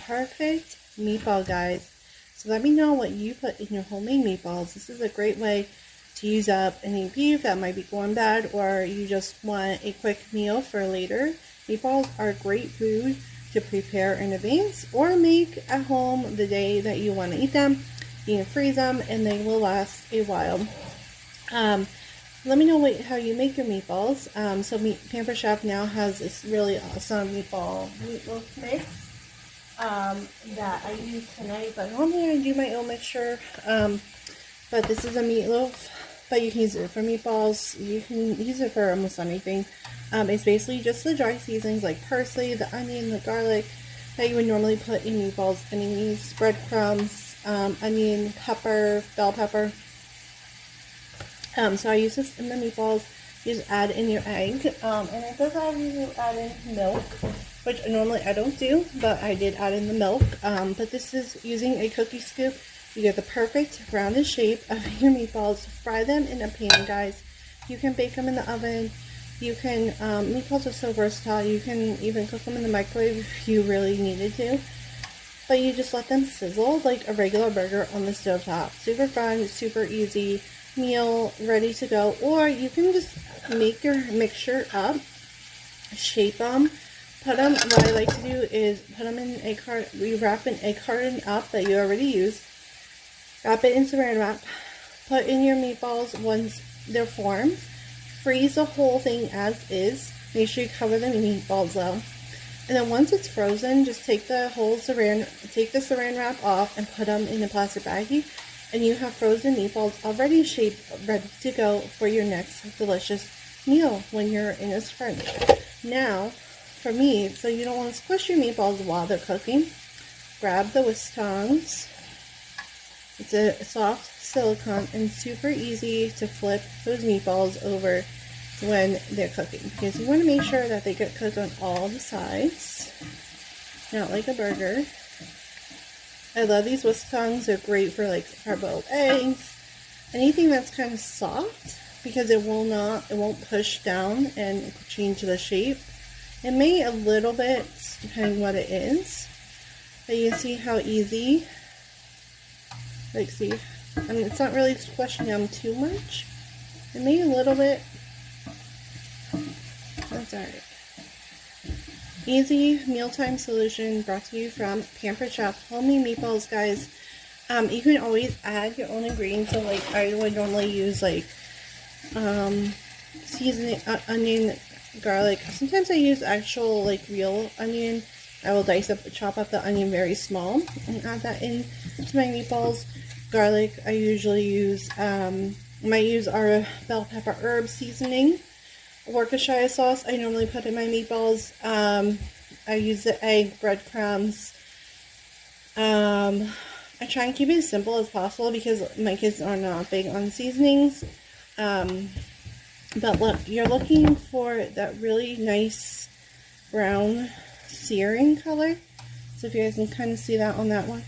perfect meatball, guys. So let me know what you put in your homemade meatballs. This is a great way to use up any beef that might be going bad, or you just want a quick meal for later. Meatballs are great food to prepare in advance or make at home the day that you want to eat them. You can freeze them and they will last a while. Let me know how you make your meatballs. So Pampered Chef now has this really awesome meatloaf mix that I use tonight. But normally I do my own mixture. But this is a meatloaf, but you can use it for meatballs. You can use it for almost anything. It's basically just the dry seasonings like parsley, the onion, the garlic that you would normally put in meatballs. And you use breadcrumbs, onion, pepper, bell pepper. So I use this in the meatballs. You just add in your egg, and it does have you add in milk, which normally I don't do, but I did add in the milk. But this is using a cookie scoop. You get the perfect rounded shape of your meatballs. Fry them in a pan, guys. You can bake them in the oven. You can, meatballs are so versatile. You can even cook them in the microwave if you really needed to. But you just let them sizzle like a regular burger on the stovetop. Super fun, super easy meal, ready to go. Or you can just make your mixture up, shape them, put them, what I like to do is put them in a carton. We wrap an egg carton up that you already used, wrap it in saran wrap, put in your meatballs once they're formed, freeze the whole thing as is. Make sure you cover the meatballs though, and then once it's frozen, just take the saran wrap off and put them in a plastic baggie. And you have frozen meatballs already shaped, ready to go for your next delicious meal when you're in a sprint. Now, for me, so you don't want to squish your meatballs while they're cooking, grab the whisk tongs. It's a soft silicone and super easy to flip those meatballs over when they're cooking, because you want to make sure that they get cooked on all the sides, not like a burger. I love these whisk tongs. They're great for like hard-boiled eggs, anything that's kind of soft, because it won't push down and change the shape. It may a little bit, depending what it is, but you can see how easy, like see, I mean, it's not really squishing them too much. It may a little bit, that's alright. Easy mealtime solution brought to you from Pampered Chef. Homemade meatballs, guys. You can always add your own ingredients. So like I would normally use like seasoning, onion, garlic. Sometimes I use actual like real onion. I will chop up the onion very small and add that in to my meatballs. Garlic, I usually use, might use our bell pepper herb seasoning. Worcestershire sauce I normally put in my meatballs. I use the egg, breadcrumbs. I try and keep it as simple as possible because my kids are not big on seasonings. But look, you're looking for that really nice brown searing color. So if you guys can kind of see that on that one.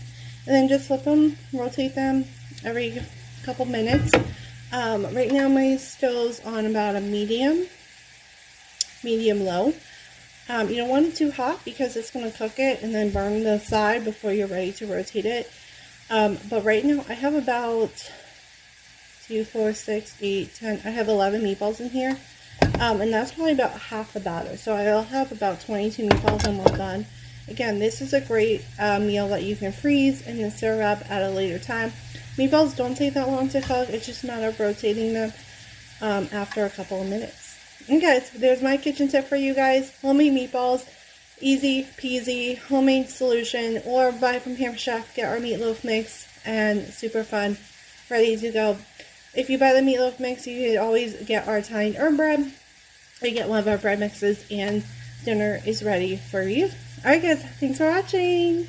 And then just flip them, rotate them every couple minutes. Right now my stove's on about a medium low. You don't want it too hot because it's going to cook it and then burn the side before you're ready to rotate it. But right now I have about 2, 4, 6, 8, 10. I have 11 meatballs in here. And that's probably about half the batter. So I'll have about 22 meatballs when we're done. Again, this is a great meal that you can freeze and then serve up at a later time. Meatballs don't take that long to cook. It's just a matter of rotating them after a couple of minutes. And guys, there's my kitchen tip for you guys. Homemade meatballs, easy peasy, homemade solution, or buy from Pampered Chef, get our meatloaf mix, and super fun, ready to go. If you buy the meatloaf mix, you can always get our Italian herb bread. You get one of our bread mixes, and dinner is ready for you. Alright guys, thanks for watching.